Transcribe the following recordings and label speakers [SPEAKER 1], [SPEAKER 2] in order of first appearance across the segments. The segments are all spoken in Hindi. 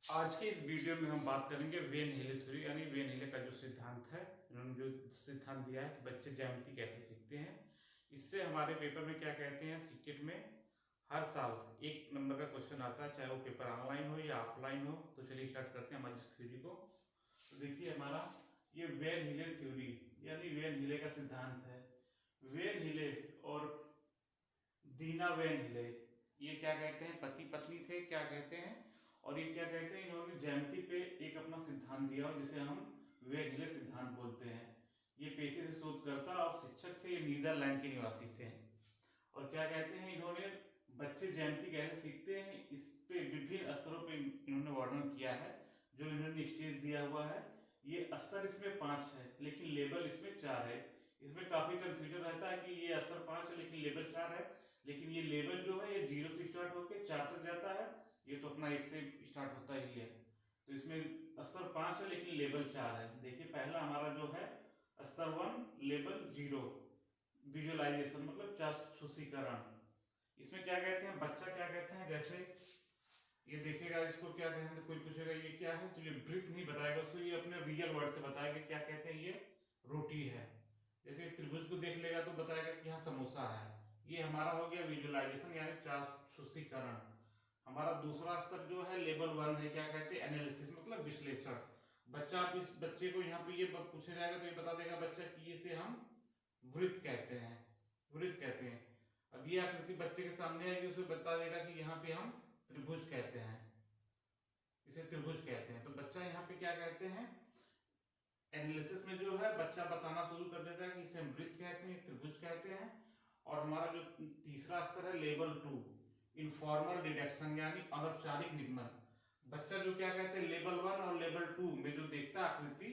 [SPEAKER 1] आज के इस वीडियो में हम बात करेंगे वेन हिले थ्योरी यानी वेन हिले का जो सिद्धांत है। इन्होंने जो सिद्धांत दिया है कि बच्चे ज्यामिति कैसे सीखते हैं। इससे हमारे पेपर में क्या कहते हैं, सीटेट में हर साल एक नंबर का क्वेश्चन आता है, चाहे वो पेपर ऑनलाइन हो या ऑफलाइन हो। तो चलिए स्टार्ट करते हैं हमारी इस थ्योरी को। तो देखिए हमारा ये वेन हिले थ्योरी यानी वेन हिले का सिद्धांत है। वेन हिले और दीना वेन हिले ये क्या कहते हैं, पति पत्नी थे, क्या कहते हैं, और ये क्या कहते हैं, इन्होंने ज्यामिति पे एक अपना सिद्धांत दिया और जिसे हम वेन हिले सिद्धांत बोलते हैं। ये पेशे से शोधकर्ता और शिक्षक थे, ये नीदरलैंड के निवासी थे। और क्या कहते हैं, इन्होंने बच्चे ज्यामिति कैसे सीखते हैं इस पे विभिन्न स्तरों पे इन्होंने वर्णन किया है। जो इन्होंने स्टेज दिया हुआ है, ये स्तर इसमें 5 है लेकिन लेवल इसमें 4 है। इसमें काफी कंफ्यूजन रहता है कि ये स्तर 5 है लेकिन लेवल 4 है, लेकिन ये लेवल जो है ये 0 से स्टार्ट होकर 4 तक जाता है। ये तो अपना 1 से स्टार्ट होता ही है। तो इसमें स्तर 5 है लेकिन लेवल 4 है। देखिए पहला हमारा जो है स्तर 1 लेवल 0 विजुअलाइजेशन मतलब चाक्षुषीकरण। इसमें क्या कहते हैं, बच्चा क्या कहते हैं, जैसे ये देखेगा इसको क्या कहते हैं, तो कोई पूछेगा ये क्या है तो ये वृत्त नहीं बताएगा उसको, ये अपने रियल वर्ड से बताएगा क्या कहते हैं, ये रोटी है। जैसे त्रिभुज को देख लेगा तो बताएगा कि यहाँ समोसा है। ये हमारा हो गया विजुअलाइजेशन यानी चाक्षुषीकरण। हमारा दूसरा स्तर जो है लेवल 1 है, क्या कहते हैं, एनालिसिस मतलब विश्लेषण। बच्चा इस बच्चे को यहाँ पे ये पूछा जाएगा तो ये बता देगा बच्चा कि इसे हम वृत्त कहते हैं, वृत्त कहते हैं। अब ये आकृति बच्चे के सामने आएगी, उसे बता देगा कि यहाँ पे हम त्रिभुज कहते हैं, इसे त्रिभुज कहते हैं। तो बच्चा यहाँ पे क्या कहते हैं, एनालिसिस में जो है बच्चा बताना शुरू कर देता है कि इसे हम वृत्त कहते हैं, त्रिभुज कहते हैं। और हमारा जो तीसरा स्तर है लेवल 2 इनफॉर्मल डिडक्शन यानी अनौपचारिक निगमन। बच्चा जो क्या कहते हैं लेवल 1 और लेवल 2 में जो देखता है आकृति,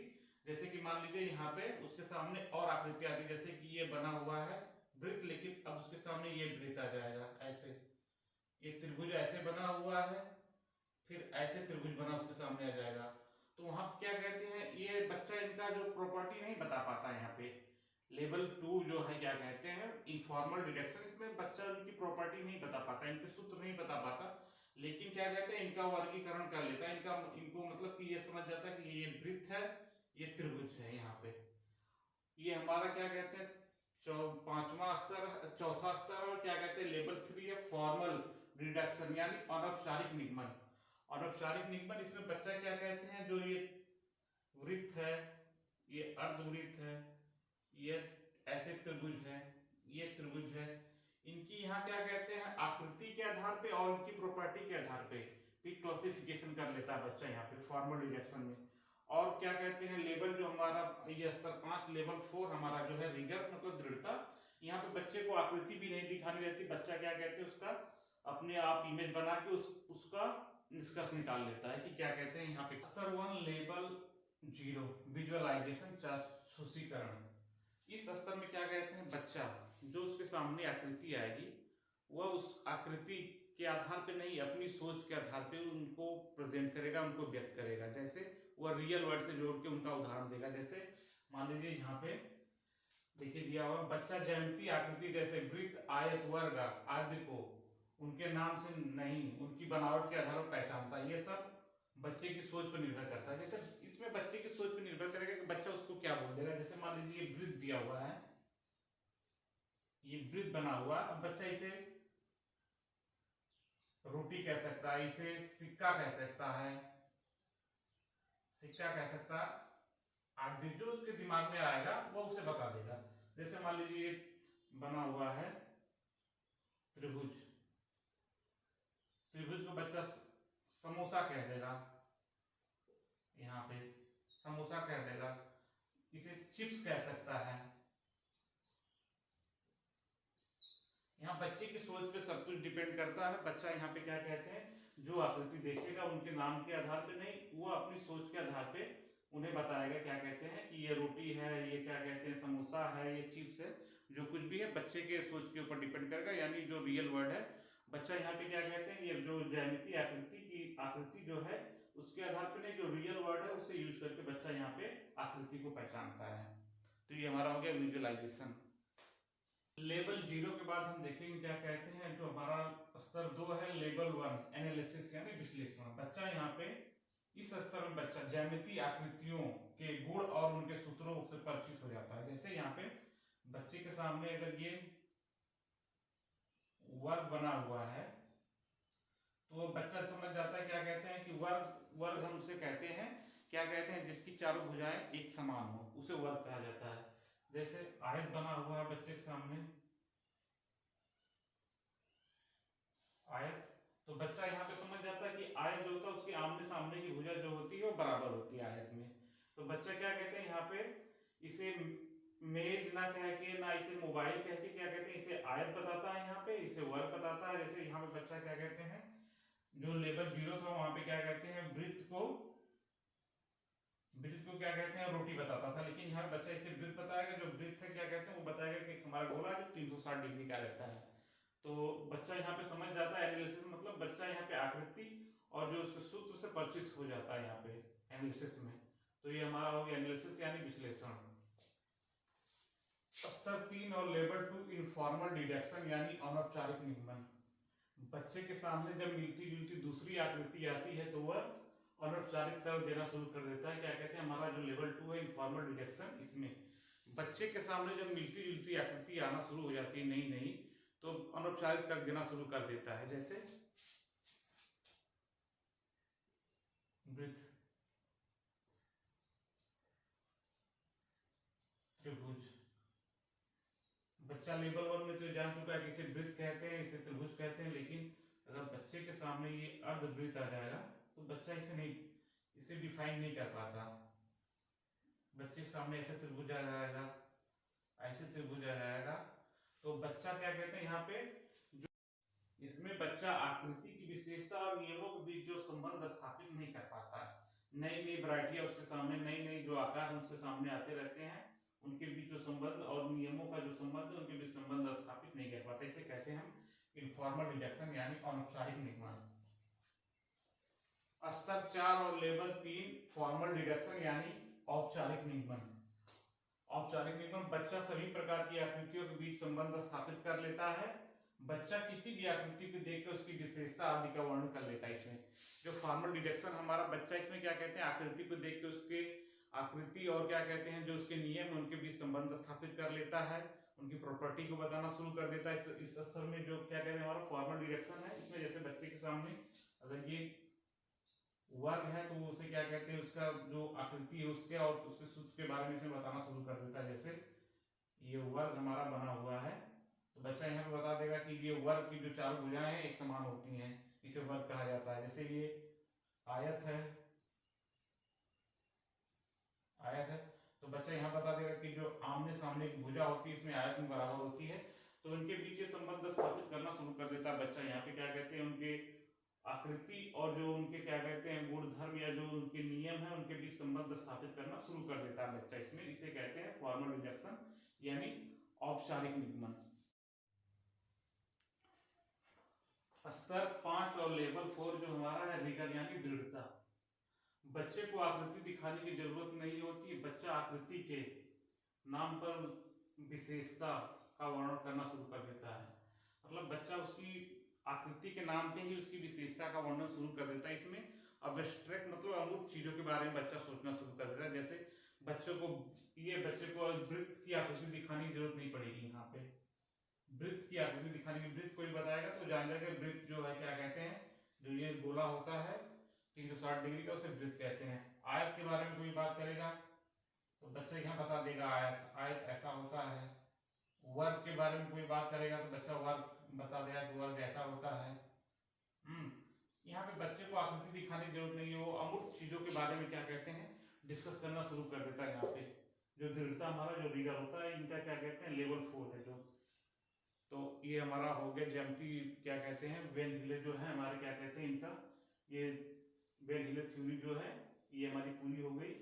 [SPEAKER 1] जैसे कि मान लीजिए यहाँ पे उसके सामने और आकृति आती है, जैसे कि ये बना हुआ है वृत्त, लेकिन अब उसके सामने ये वृत्त आ जाएगा ऐसे। ये त्रिभुज ऐसे बना हुआ है, फिर ऐसे त्रिभुज बना उसके सामने आ जाएगा। तो वहां क्या कहते हैं, ये बच्चा इनका जो प्रॉपर्टी नहीं बता पाता यहाँ पे। लेवल 2 जो है क्या कहते हैं इनफॉर्मल डिडक्शन, इसमें बच्चा उनकी प्रॉपर्टी नहीं बता पाता, इनके सूत्र नहीं बता पाता, लेकिन क्या कहते हैं इनका वर्गीकरण कर लेता है। इनको मतलब कि ये समझ जाता है कि ये वृत्त है, ये त्रिभुज है। यहाँ पे ये हमारा क्या कहते हैं पांचवा स्तर, चौथा स्तर, और क्या कहते हैं लेवल 3 है फॉर्मल डिडक्शन यानी अनौपचारिक निगमन। अनौपचारिक निगमन इसमें बच्चा क्या कहते हैं, जो ये वृत्त है, ये अर्धवृत्त है, ये ऐसे त्रिभुज है, ये त्रिभुज है, इनकी यहाँ क्या कहते हैं आकृति के आधार पे और उनकी प्रॉपर्टी के आधार पे क्लासिफिकेशन कर लेता है बच्चा यहाँ पे फॉर्मल डिडक्शन में। और क्या कहते हैं लेवल जो हमारा ये स्तर 5 लेवल 4 हमारा जो है रिगर मतलब दृढ़ता। यहाँ पे बच्चे को आकृति भी नहीं दिखानी रहती, बच्चा क्या कहते हैं उसका अपने आप इमेज बना के उसका निष्कर्ष निकाल लेता है कि क्या कहते हैं। यहाँ पे स्तर 1 लेवल 0 विजुअलाइजेशन चाक्षुषीकरण। इस स्तर में क्या कहते हैं बच्चा जो उसके सामने आकृति आएगी वह उस आकृति के आधार पे नहीं, अपनी सोच के आधार पे उनको प्रेजेंट करेगा, उनको व्यक्त करेगा। जैसे वह रियल वर्ड से जोड़ के उनका उदाहरण देगा। जैसे मान लीजिए यहाँ पे देखिए दिया हुआ बच्चा ज्यामितीय आकृति जैसे वृत्त, आयत, वर्ग आदि को उनके नाम से नहीं उनकी बनावट के आधार पर पहचानता है। ये सब बच्चे की सोच पर निर्भर करता है। जैसे इसमें बच्चे की सोच पर निर्भर करेगा कि बच्चा उसको क्या बोल देगा। जैसे मान लीजिए ये वृत्त दिया हुआ है, ये वृत्त बना हुआ, अब बच्चा इसे रोटी कह सकता है, इसे सिक्का कह सकता है, सिक्का कह सकता आदि जो उसके दिमाग में आएगा वो उसे बता देगा। जैसे मान लीजिए बना हुआ है त्रिभुज, त्रिभुज को बच्चा समोसा कह देगा, यहाँ पे समोसा कह देगा, इसे चिप्स कह सकता है। यहाँ बच्चे की सोच पे सब कुछ डिपेंड करता है। बच्चा यहाँ पे क्या कहते हैं जो आकृति देखेगा उनके नाम के आधार पे नहीं, वो अपनी सोच के आधार पे उन्हें बताएगा क्या कहते हैं कि ये रोटी है, ये क्या कहते हैं समोसा है, ये चिप्स है। जो कुछ भी है बच्चे के सोच के ऊपर डिपेंड करेगा, यानी जो रियल वर्ड है बच्चा यहाँ पे क्या कहते हैं ये जो ज्यामितीय आकृति की आकृति जो है उसके आधार पर नहीं, जो रियल वर्ड है उसे यूज करके बच्चा यहाँ पे आकृति को पहचानता है। तो ये हमारा हो गया विजुअलाइजेशन। लेवल 0 के बाद हम देखेंगे क्या कहते हैं, जो हमारा स्तर 2 है लेवल 1 एनालिसिस यानी विश्लेषण। बच्चा यहाँ पे इस स्तर में बच्चा ज्यामितीय आकृतियों के गुण और उनके सूत्रों से परिचित हो जाता है। जैसे यहाँ पे बच्चे के सामने अगर ये वर्ग बना हुआ है तो बच्चा समझ जाता है, क्या कहते हैं कि वर्ग हम उसे कहते हैं, क्या कहते हैं, जिसकी चारों भुजाएं एक समान हो उसे वर्ग कहा जाता है। जैसे आयत बना हुआ है बच्चे के सामने, आयत, तो बच्चा यहाँ पे समझ जाता है कि आयत जो होता है उसकी आमने सामने की भुजा जो होती है वो बराबर होती है आयत में। तो बच्चा क्या कहते हैं यहाँ पे, इसे मेज ना कह के, ना इसे मोबाइल कह के, क्या कहते हैं, इसे आयत बताता है, यहाँ पे इसे वर्ग बताता है। जैसे यहाँ पे बच्चा क्या कहते हैं, जो लेवल 0 था वहां पे क्या कहते हैं, वृत्त को क्या कहते हैं, रोटी बताता था, लेकिन यहाँ बच्चा इसे वृत्त बताएगा। जो वृत्त है क्या कहते हैं वो बताएगा कि हमारा गोला जो 360 डिग्री का रहता है। तो बच्चा यहाँ पे समझ जाता है एनालिसिस, मतलब बच्चा यहाँ पे आकृति और जो उसके सूत्र से परिचित हो जाता है यहाँ पे एनालिसिस में। तो ये हमारा हो गया एनालिसिस यानी विश्लेषण। स्तर 3 और लेवल 2 इनफॉर्मल डिडक्शन यानी अनौपचारिक निगमन। बच्चे के सामने जब मिलती जुलती दूसरी आकृति आती है तो वह अनौपचारिक तर्क देना शुरू कर देता है। क्या कहते हैं, हमारा जो लेवल 2 है इनफॉर्मल डिडक्शन, इसमें बच्चे के सामने जब मिलती जुलती आकृति आना शुरू हो जाती है नई नई, तो अनौपचारिक तर्क देना शुरू कर देता है। जैसे वृत्त, त्रिभुज, बच्चा लेवल 1 में तो जान चुका है कि इसे वृत्त कहते हैं, इसे त्रिभुज कहते हैं, लेकिन अगर बच्चे के सामने ये अर्धवृत्त आ जाएगा तो बच्चा इसे डिफाइन नहीं कर पाता। बच्चे के सामने ऐसे त्रिभुज आ जाएगा, ऐसे त्रिभुज आ जाएगा, तो बच्चा क्या कहते हैं यहाँ पे, इसमें बच्चा आकृति की विशेषता और नियमों के बीच जो संबंध स्थापित नहीं कर पाता। नई नई वैरायटियां उसके सामने, नई नई जो आकार उसके सामने आते रहते हैं, उनके बीच जो संबंध और नियमों का जो संबंध है उनके बीच संबंध स्थापित नहीं कर पाता। इसे कहते हैं हम इनफॉर्मल डिडक्शन यानी अनौपचारिक निगमन। स्तर 4 और लेवल 3 फॉर्मल डिडक्शन यानी औपचारिक निगमन। औपचारिक निगमन, बच्चा सभी प्रकार की आकृतियों के बीच संबंध स्थापित कर लेता है। बच्चा किसी भी आकृति को देखकर उसकी विशेषता आदि का वर्णन कर लेता है। इसमें जो फॉर्मल डिडक्शन हमारा बच्चा, इसमें क्या कहते हैं, आकृति को देख के उसके आकृति और क्या कहते हैं जो उसके नियम उनके बीच संबंध स्थापित कर लेता है, उनकी प्रॉपर्टी को बताना शुरू कर देता है। इस स्तर में जो क्या कहते हैं हमारा फॉर्मल डिडक्शन है, इसमें जैसे बच्चे के सामने अगर ये वर्ग है तो उसे क्या कहते हैं, उसका जो आकृति है उसके और उसके सूत्र के बारे में इसमें बताना शुरू कर देता है। जैसे ये वर्ग हमारा बना हुआ है तो बच्चा यहाँ पे बता देगा कि ये वर्ग की जो चारों भुजाएं हैं एक समान होती हैं, इसे वर्ग कहा जाता है। जैसे ये आयत है, तो बच्चा यहाँ बता देगा कि जो आमने सामने की भुजा होती है इसमें आयत में बराबर होती है, तो उनके बीच ये संबंध स्थापित करना शुरू कर देता है बच्चा। यहाँ पे क्या कहते हैं, उनके आकृति और जो उनके क्या कहते हैं गुणधर्म या जो उनके नियम है उनके बीच संबंध स्थापित करना शुरू कर देता है बच्चा इसमें। इसे कहते हैं फॉर्मल डिडक्शन यानी औपचारिक निगमन। स्तर 5 और लेवल 4 जो हमारा है रिगर यानी दृढ़ता। बच्चे को आकृति दिखाने की जरूरत नहीं होती, बच्चा आकृति के नाम पर विशेषता का वर्णन करना शुरू कर देता है। मतलब बच्चा उसकी आकृति के नाम पे ही उसकी विशेषता का वर्णन शुरू कर देता है। इसमें अब्स्ट्रैक्ट मतलब अमूर्त चीजों के बारे में बच्चा सोचना शुरू कर देता है। जैसे बच्चे को वृत्त की आकृति दिखाने की जरूरत नहीं पड़ेगी। यहाँ पे वृत्त की आकृति दिखाने की, वृत्त कोई बताएगा तो जान जाएगा वृत्त जो है क्या कहते हैं, जो ये गोला होता है 360 डिग्री का, उसे वृत्त कहते हैं। आयत के बारे में कोई बात करेगा तो बच्चा यहाँ बता देगा आयत ऐसा होता है। वर्ग के बारे में कोई बात करेगा तो बच्चा वर्ग बता देगा कि वर्ग ऐसा होता है। यहाँ पे बच्चे को आकृति दिखाने की जरूरत नहीं है, वो अमूर्त चीजों के बारे में क्या कहते हैं डिस्कस करना शुरू कर देता है। यहाँ पे जो दृढ़ता हमारा जो रिगर होता है इनका क्या कहते हैं लेवल 4 है जो। तो ये हमारा हो गया ज्यामिति क्या कहते हैं, वेन हिले जो है हमारे क्या कहते हैं इनका, ये वेन हिले थ्योरी जो है ये हमारी पूरी हो गई।